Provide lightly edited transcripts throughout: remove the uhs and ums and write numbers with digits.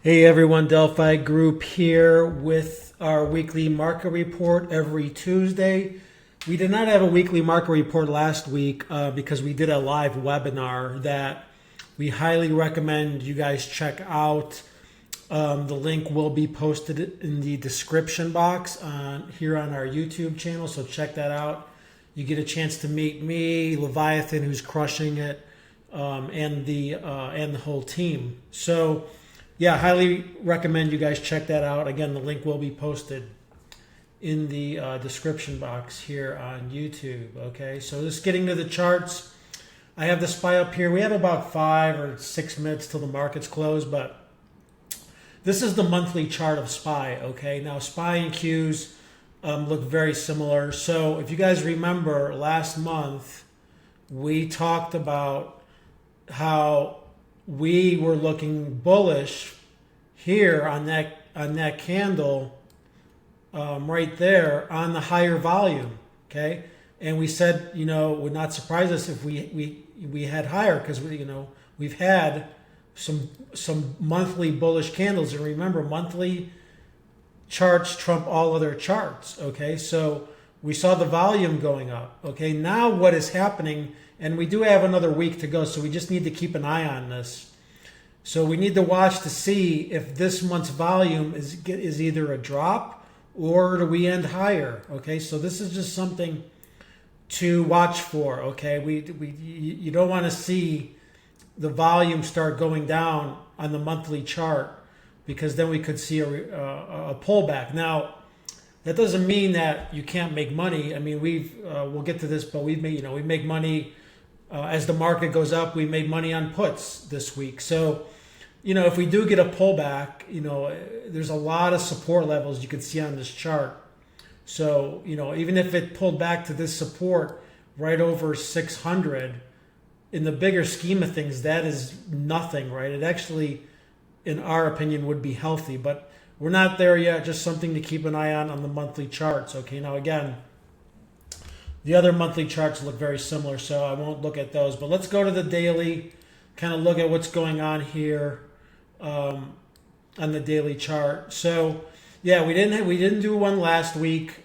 Hey everyone, Delphi Group here with our weekly market report every Tuesday. We did not have a weekly market report last week because we did a live webinar that we highly recommend you guys check out. The link will be posted in the description box here on our YouTube channel, so check that out. You get a chance to meet me, Leviathan, who's crushing it, and the whole team. So yeah, highly recommend you guys check that out. Again, the link will be posted in the description box here on YouTube. Okay, so just getting to the charts. I have the SPY up here. We have about 5 or 6 minutes till the markets close, but this is the monthly chart of SPY. Okay, now SPY and Qs look very similar. So if you guys remember last month, we talked about how we were looking bullish here on that candle right there on the higher volume. Okay, and we said, would not surprise us if we had higher, because we've had some monthly bullish candles, and remember, monthly charts trump all other charts. Okay, so we saw the volume going up. Okay, now what is happening? And we do have another week to go, so we just need to keep an eye on this. So we need to watch to see if this month's volume is either a drop or do we end higher. Okay, so this is just something to watch for. Okay, you don't want to see the volume start going down on the monthly chart, because then we could see a pullback. Now, that doesn't mean that you can't make money. I mean, we'll get to this, but we make money. As the market goes up, we made money on puts this week. So, if we do get a pullback, there's a lot of support levels you can see on this chart. So, even if it pulled back to this support right over 600, in the bigger scheme of things, that is nothing, right? It actually, in our opinion, would be healthy, but we're not there yet. Just something to keep an eye on the monthly charts. Okay, now again, the other monthly charts look very similar, so I won't look at those. But let's go to the daily, kind of look at what's going on here on the daily chart. So, yeah, we didn't do one last week.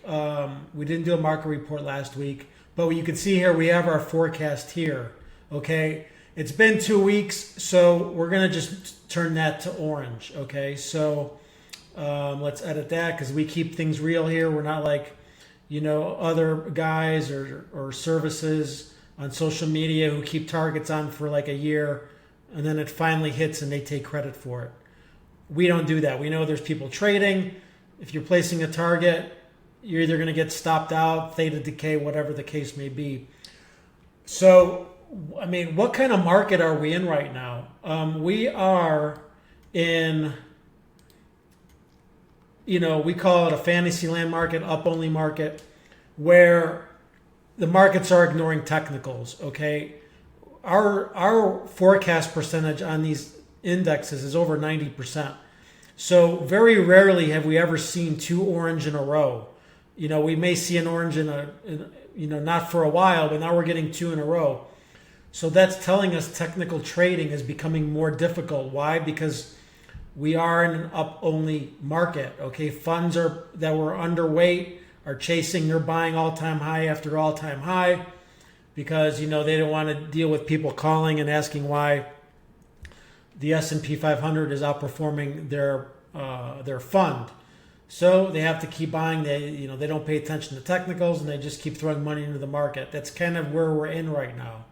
We didn't do a market report last week, but you can see here we have our forecast here. Okay, it's been 2 weeks, so we're gonna just turn that to orange. Okay, so let's edit that because we keep things real here. We're not like other guys or services on social media who keep targets on for like a year and then it finally hits and they take credit for it. We don't do that. We know there's people trading. If you're placing a target, you're either going to get stopped out, theta decay, whatever the case may be. So, I mean, what kind of market are we in right now? We are in, we call it a fantasy land market, up-only market, where the markets are ignoring technicals, okay? Our forecast percentage on these indexes is over 90%. So very rarely have we ever seen 2 orange in a row. We may see an orange not for a while, but now we're getting 2 in a row. So that's telling us technical trading is becoming more difficult. Why? Because we are in an up-only market. Okay, funds that were underweight are chasing. They're buying all-time high after all-time high because they don't want to deal with people calling and asking why the S&P 500 is outperforming their fund. So they have to keep buying. They don't pay attention to technicals and they just keep throwing money into the market. That's kind of where we're in right now,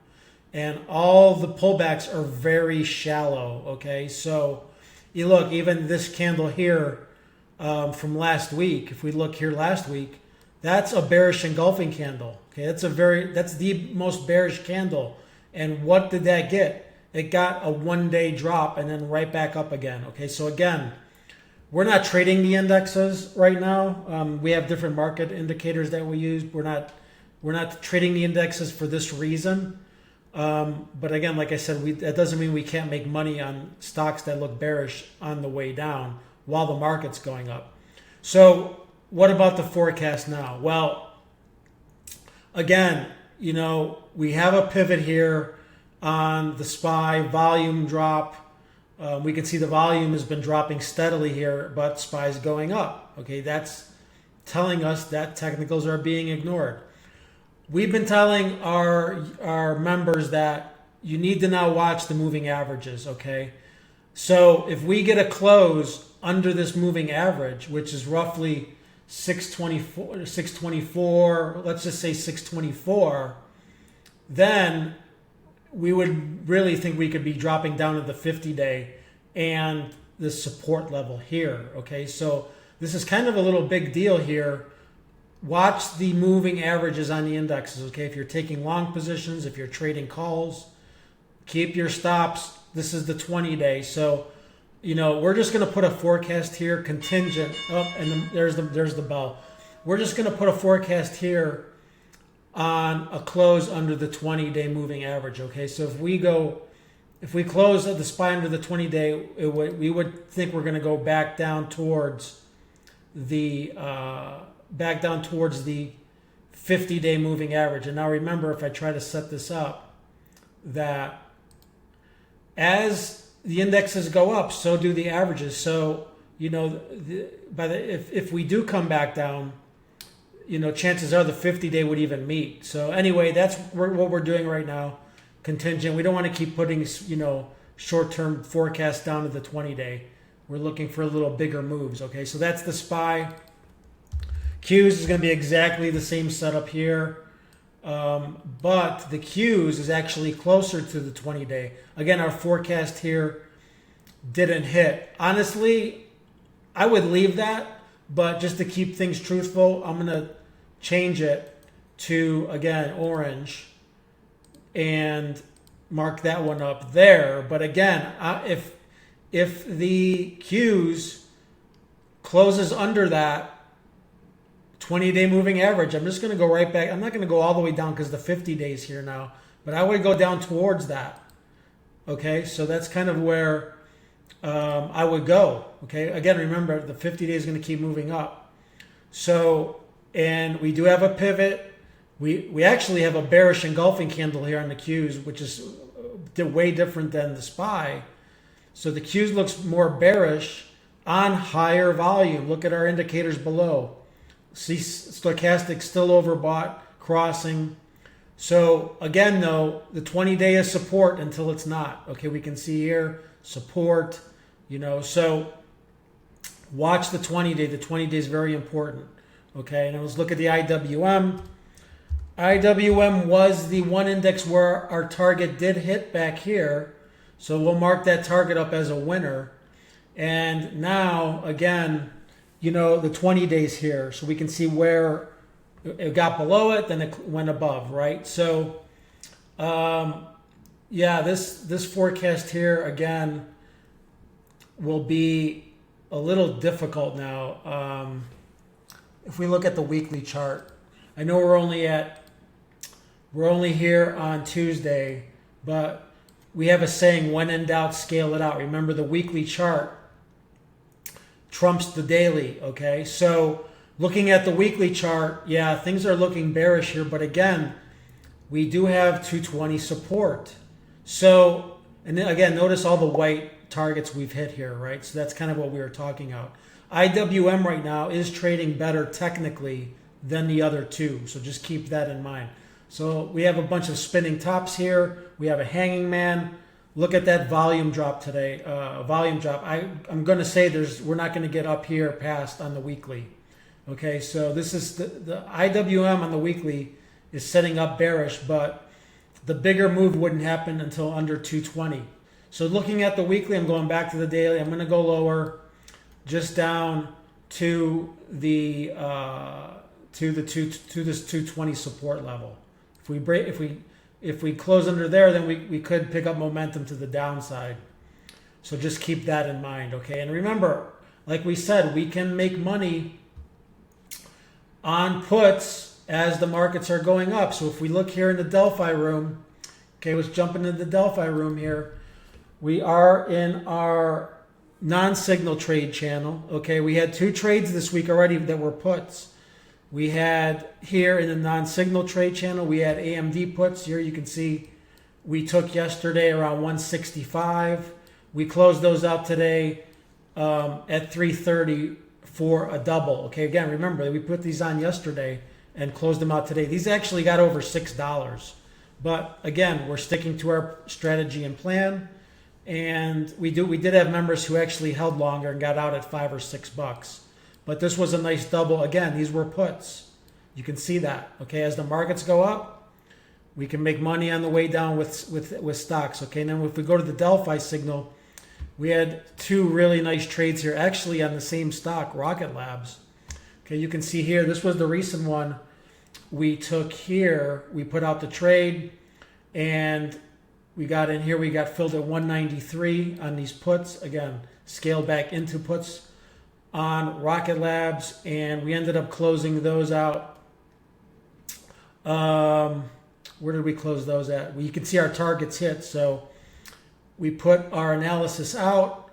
and all the pullbacks are very shallow. Okay, so. You look, even this candle here from last week, if we look here last week, that's a bearish engulfing candle. Okay, that's the most bearish candle. And what did that get? It got a 1-day drop and then right back up again. Okay, so again, we're not trading the indexes right now. We have different market indicators that we use. We're not trading the indexes for this reason. But again, like I said, that doesn't mean we can't make money on stocks that look bearish on the way down while the market's going up. So what about the forecast now? Well, again, we have a pivot here on the SPY volume drop. We can see the volume has been dropping steadily here, but SPY is going up. Okay, that's telling us that technicals are being ignored. We've been telling our members that you need to now watch the moving averages, okay? So if we get a close under this moving average, which is roughly 624, let's just say 624, then we would really think we could be dropping down to the 50-day and the support level here, okay? So this is kind of a little big deal here. Watch the moving averages on the indexes, okay? If you're taking long positions, if you're trading calls, keep your stops. This is the 20-day. So, we're just going to put a forecast here, contingent. Oh, and there's the bell. We're just going to put a forecast here on a close under the 20-day moving average, okay? So if we close at the SPY under the 20-day, we would think we're going to go back down towards the 50-day moving average. And now remember, if I try to set this up, that as the indexes go up, so do the averages. So, if we do come back down, chances are the 50-day would even meet. So anyway, that's what we're doing right now. Contingent. We don't want to keep putting, short-term forecasts down to the 20-day. We're looking for a little bigger moves. Okay, so that's the SPY. Qs is going to be exactly the same setup here. But the Qs is actually closer to the 20-day. Again, our forecast here didn't hit. Honestly, I would leave that, but just to keep things truthful, I'm going to change it to, again, orange and mark that one up there. But again, if the Qs closes under that 20-day moving average, I'm just going to go right back. I'm not going to go all the way down because the 50 days here now, but I would go down towards that. Okay, so that's kind of where I would go. Okay, again, remember the 50 days is going to keep moving up. So, and we do have a pivot. We actually have a bearish engulfing candle here on the Qs, which is way different than the SPY. So the Qs looks more bearish on higher volume. Look at our indicators below. See, stochastic still overbought, crossing. So again, though, the 20-day is support until it's not. Okay, we can see here support. So watch the 20-day. The 20-day is very important. Okay, and let's look at the IWM. IWM was the one index where our target did hit back here. So we'll mark that target up as a winner. And now, again, the 20 days here. So we can see where it got below it, then it went above, right? So, this forecast here, again, will be a little difficult now. If we look at the weekly chart, I know we're only here on Tuesday, but we have a saying, when in doubt, scale it out. Remember, the weekly chart trumps the daily, okay? So looking at the weekly chart, things are looking bearish here, but again, we do have 220 support. So, and then again, notice all the white targets we've hit here, right? So that's kind of what we were talking about. IWM right now is trading better technically than the other two, so just keep that in mind. So we have a bunch of spinning tops here. We have a hanging man. Look at that volume drop today. Volume drop. I'm going to say we're not going to get up here past on the weekly. Okay, so this is the IWM on the weekly is setting up bearish, but the bigger move wouldn't happen until under 220. So looking at the weekly, I'm going back to the daily. I'm going to go lower, just down to the this 220 support level. If we close under there, then we could pick up momentum to the downside. So just keep that in mind, okay? And remember, like we said, we can make money on puts as the markets are going up. So if we look here in the Delphi room, okay, let's jump into the Delphi room here. We are in our non-signal trade channel, okay? We had 2 trades this week already that were puts. We had here in the non-signal trade channel, we had AMD puts. Here you can see we took yesterday around 165. We closed those out today at 3:30 for a double. Okay, again, remember we put these on yesterday and closed them out today. These actually got over $6. But again, we're sticking to our strategy and plan. And we did have members who actually held longer and got out at $5 or $6. But this was a nice double. Again, these were puts. You can see that. Okay, as the markets go up, we can make money on the way down with stocks. Okay, and then if we go to the Delphi signal, we had two really nice trades here, actually on the same stock, Rocket Labs. Okay, you can see here, this was the recent one we took here. We put out the trade, and we got in here. We got filled at 193 on these puts. Again, scaled back into puts on Rocket Labs, and we ended up closing those out. Where did we close those at? Well, you can see our targets hit. So we put our analysis out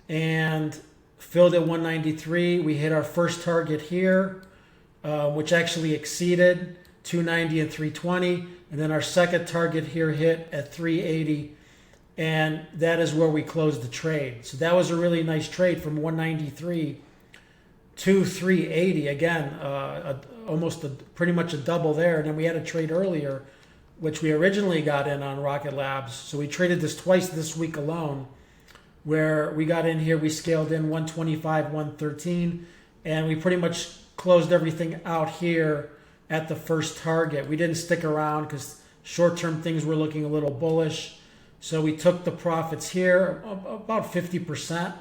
and filled at 193. We hit our first target here, which actually exceeded 290 and 320. And then our second target here hit at 380. And that is where we closed the trade. So that was a really nice trade from 193 to 380. Again, pretty much a double there. And then we had a trade earlier, which we originally got in on Rocket Labs. So we traded this twice this week alone, where we got in here, we scaled in 125, 113, and we pretty much closed everything out here at the first target. We didn't stick around because short-term things were looking a little bullish. So we took the profits here, about 50%.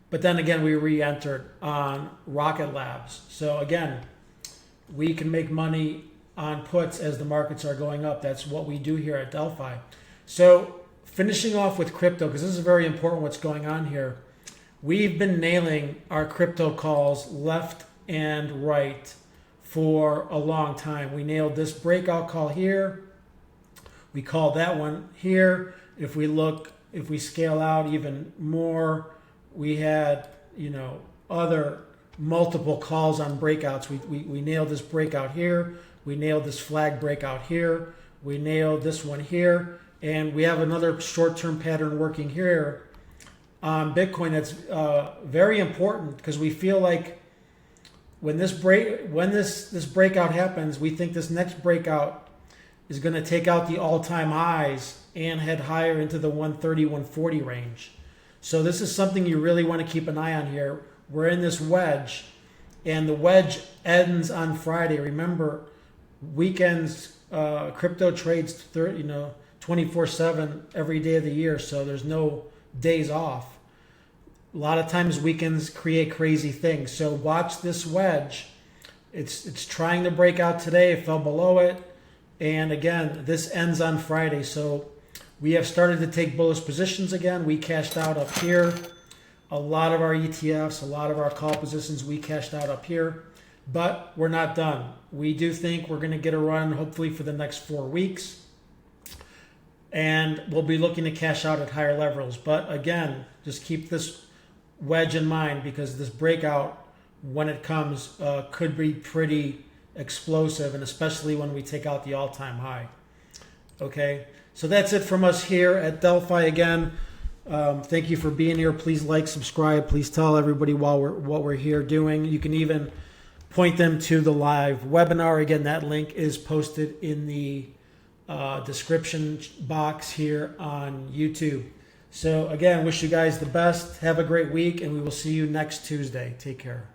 But then again, we re-entered on Rocket Labs. So again, we can make money on puts as the markets are going up. That's what we do here at Delphi. So finishing off with crypto, because this is very important what's going on here. We've been nailing our crypto calls left and right for a long time. We nailed this breakout call here. We called that one here. If we scale out even more, we had, other multiple calls on breakouts. We nailed this breakout here. We nailed this flag breakout here. We nailed this one here. And we have another short-term pattern working here on Bitcoin that's very important, because we feel like when this breakout happens, we think this next breakout is going to take out the all-time highs and head higher into the 130, 140 range. So this is something you really want to keep an eye on here. We're in this wedge, and the wedge ends on Friday. Remember, weekends, crypto trades 24/7 every day of the year, so there's no days off. A lot of times weekends create crazy things. So watch this wedge. It's trying to break out today. It fell below it. And again, this ends on Friday. So we have started to take bullish positions again. We cashed out up here. A lot of our ETFs, a lot of our call positions, we cashed out up here. But we're not done. We do think we're going to get a run, hopefully, for the next 4 weeks. And we'll be looking to cash out at higher levels. But again, just keep this wedge in mind, because this breakout, when it comes, could be pretty explosive, and especially when we take out the all-time high. Okay, so that's it from us here at Delphi. Again, thank you for being here. Please like, subscribe. Please tell everybody what we're here doing. You can even point them to the live webinar. Again, that link is posted in the description box here on YouTube. So again, wish you guys the best. Have a great week, and we will see you next Tuesday. Take care.